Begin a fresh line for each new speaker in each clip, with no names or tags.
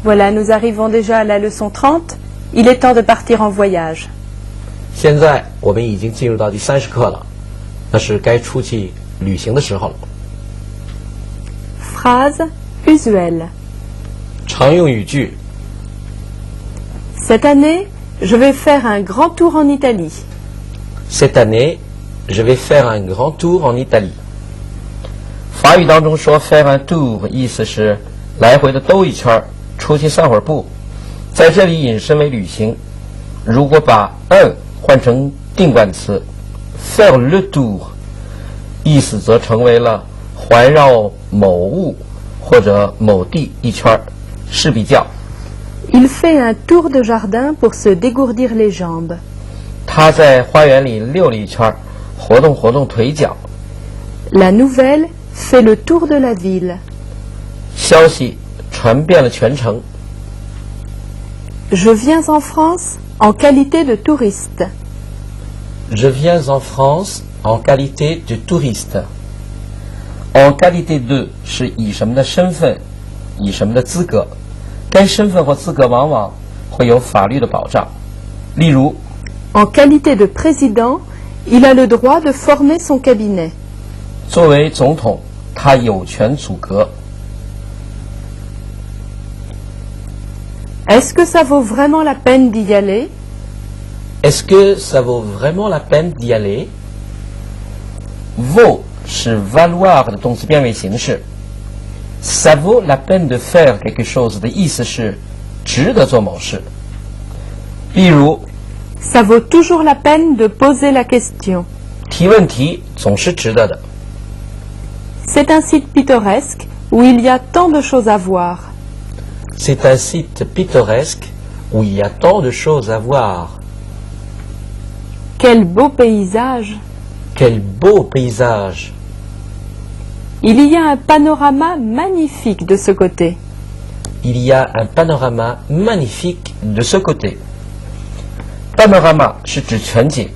Voilà, nous arrivons déjà à la leçon 30. Il est temps de partir en voyage.
现在我们已经进入到第30课了，那是该出去旅行的时候了。
Phrase usuelle.
常用语句
Cette année, je vais faire un grand tour en Italie.
Cette année, je vais faire un grand tour en Italie.
法语当中说 faire un tour 意思是来回的兜一圈，出去散会儿步，在这里引申为旅行。如果把 un 换成定冠词 faire le tour， 意思则成为了环绕某物或者某地一圈，是比较。
Il fait un tour de jardin pour se dégourdir les jambes.
他在花园里溜了一圈，活动活动腿脚。
La nouvelle fait le tour de la ville.
消息传遍了全城。
Je viens en France en qualité de touriste.
Je viens en France en qualité de touriste.
En qualité de 是以什么的身份，以什么的资格，该身份或资格往往会有法律的保障。例如
En qualité de président, il a le droit de former son cabinet.
作为总统，他有权组阁。
Est-ce que ça vaut vraiment la peine d'y aller?
Est-ce que ça vaut vraiment la peine d'y aller?
vaut 是 valoir 的动词变位形式。Ça vaut la peine de faire quelque chose 的意思是值得做某事。例如
Ça vaut toujours la peine de poser la question.
提问题总是值得的。
C'est un site pittoresque où il y a tant de choses à voir.
C'est un site pittoresque où il y a tant de choses à voir.
Quel beau paysage!
Quel beau paysage!
Il y a un panorama magnifique de ce côté.
Il y a un panorama magnifique
de ce côté. Panorama 是指全景，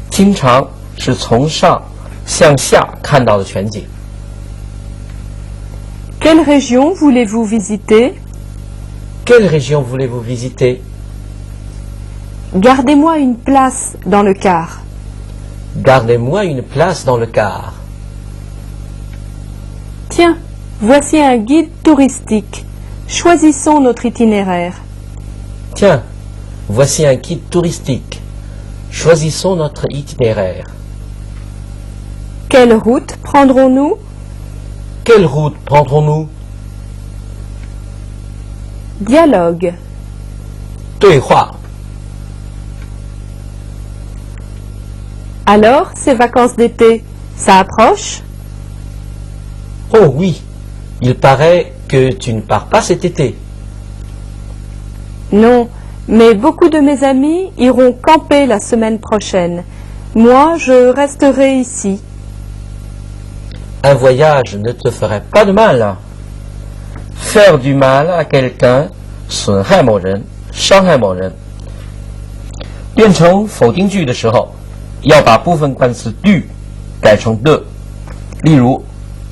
经常是从上向下看到的全景。
Quelle région voulez-vous visiter?
Quelle région voulez-vous visiter?
Gardez-moi une place dans le car.
Gardez-moi une place dans le car.
Tiens, voici un guide touristique. Choisissons notre itinéraire.
Tiens, voici un guide touristique. Choisissons notre itinéraire.
Quelle route prendrons-nous?
Quelle route prendrons-nous?
Dialogue.
对话
Alors, ces vacances d'été, ça approche?
Oh oui, il paraît que tu ne pars pas cet été.
Non, mais beaucoup de mes amis iront camper la semaine prochaine. Moi, je resterai ici.
Un voyage ne te ferait pas de mal.
Faire du mal à quelqu'un 损害某人，伤害某人。变成否定句的时候，要把部分冠词 du 改成 de。例如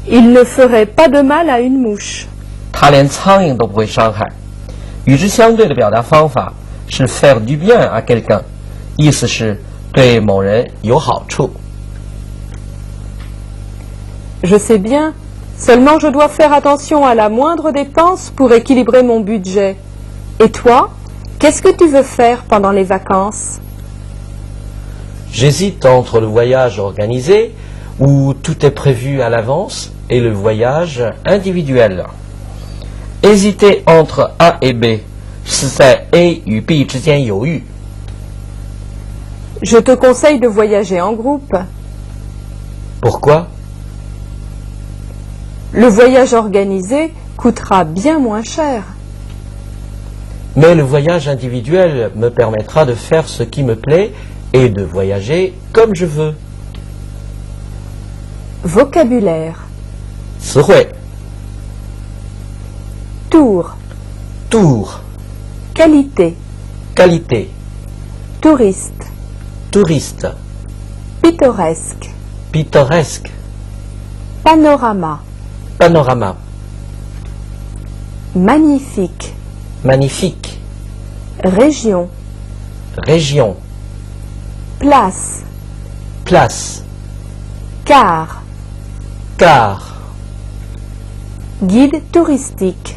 Il ne ferait pas de mal à une mouche.
他连苍蝇都不会伤害。与之相对的表达方法是 faire du bien à quelqu'un， 意思是对某人有好处。
Je sais bien, seulement je dois faire attention à la moindre dépense pour équilibrer mon budget. Et toi, qu'est-ce que tu veux faire pendant les vacances?
J'hésite entre le voyage organisé, où tout est prévu à l'avance, et le voyage individuel.
Hésiter entre A et B 是在 A 与 B 之间犹豫。
Je te conseille de voyager en groupe.
Pourquoi?
Le voyage organisé coûtera bien moins cher.
Mais le voyage individuel me permettra de faire ce qui me plaît et de voyager comme je veux.
Vocabulaire.
词汇
Tour.
tour,
Qualité.
qualité,
Touriste.
touriste,
Pittoresque.
pittoresque,
Panorama.
panorama,
Magnifique.
magnifique,
région,
région,
place,
place,
car,
car,
guide touristique,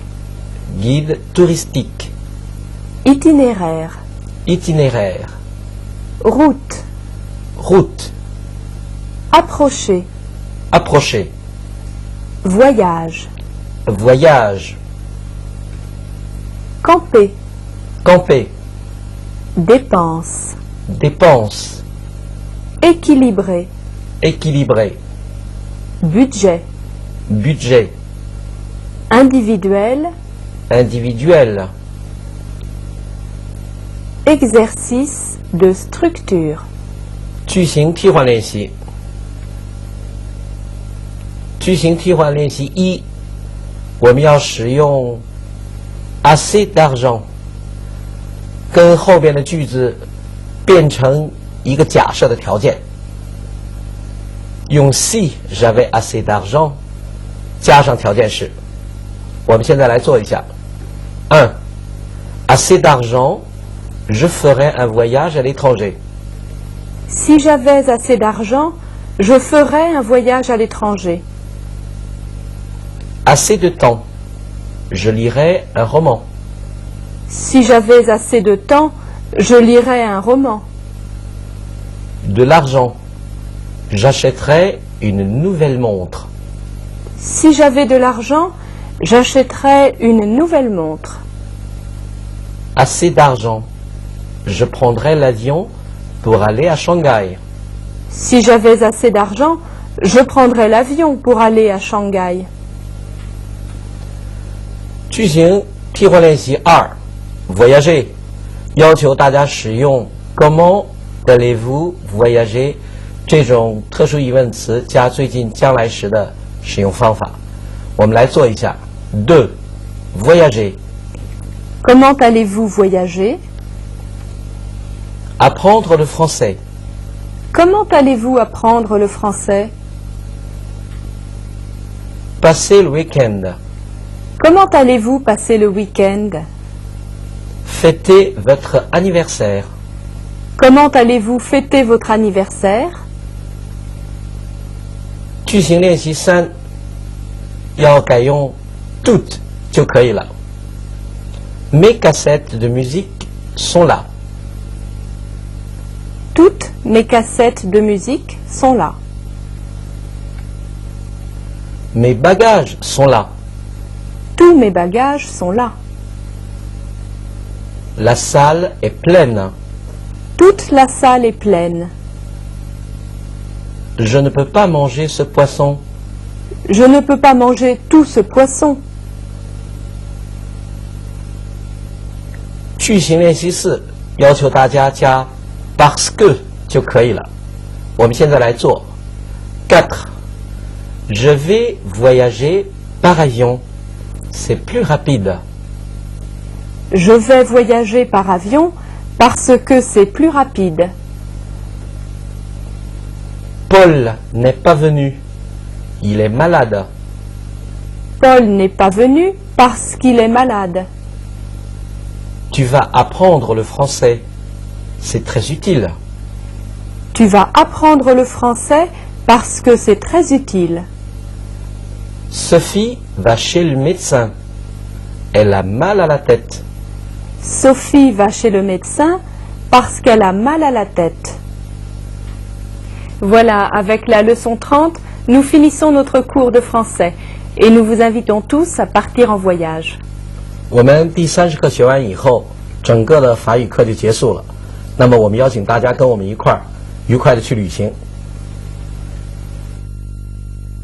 guide touristique,
itinéraire,
itinéraire,
route,
route,
approcher,
approcher,
voyage,
voyage,
camper,
camper,
dépense,
dépense,
équilibré,
équilibré,
budget,
budget,
individuel,
individuel,
exercice de structure,
句型替换练习。句型替换练习一，我们要使用 assez d'argent 跟后边的句子变成一个假设的条件，用 si j'avais assez d'argent 加上条件式。我们现在来做一下。1. Assez d'argent, je ferai un voyage à l'étranger.
Si j'avais assez d'argent, je ferais un voyage à l'étranger.
Assez de temps, je lirai un roman.
Si j'avais assez de temps, je lirais un roman.
De l'argent, j'achèterai une nouvelle montre.
Si j'avais de l'argent, j'achèterais une nouvelle montre.
Assez d'argent, je prendrai l'avion pour aller à Shanghai.
Si j'avais assez d'argent, je prendrais l'avion pour aller à Shanghai.
句型替换练习2 ，voyager 要求大家使用 comment allez-vous voyager 这种特殊疑问词加最近将来时的使用方法。我们来做一下。2. Voyager.
Comment allez-vous voyager?
Apprendre le français.
Comment allez-vous apprendre le français?
Passer le week-end.
Comment allez-vous passer le week-end?
Fêter votre anniversaire.
Comment allez-vous fêter votre anniversaire?
句型练习3要改用 toutes 就可以了。Mes cassettes de musique sont là.
Toutes mes cassettes de musique sont là.
Mes bagages sont là.
Tous mes bagages sont là.
La salle est pleine.
Toute la salle est pleine.
Je ne peux pas manger ce poisson.
Je ne peux pas manger tout ce poisson.
句型练习4要求大家加 parce que 就可以了。我们现在来做。4. Je vais voyager par avion. C'est plus rapide.
Je vais voyager par avion parce que c'est plus rapide.
Paul n'est pas venu. Il est malade.
Paul n'est pas venu parce qu'il est malade.
Tu vas apprendre le français. C'est très utile.
Tu vas apprendre le français parce que c'est très utile.
Sophie va chez le médecin. Elle a mal à la tête.
Sophie va chez le médecin parce qu'elle a mal à la tête. Voilà, avec la leçon 30, nous finissons notre cours de français et nous vous invitons tous à partir en voyage.
我们第30课学完以后，整个的法语课就结束了。那么我们邀请大家跟我们一块儿愉快的去旅行。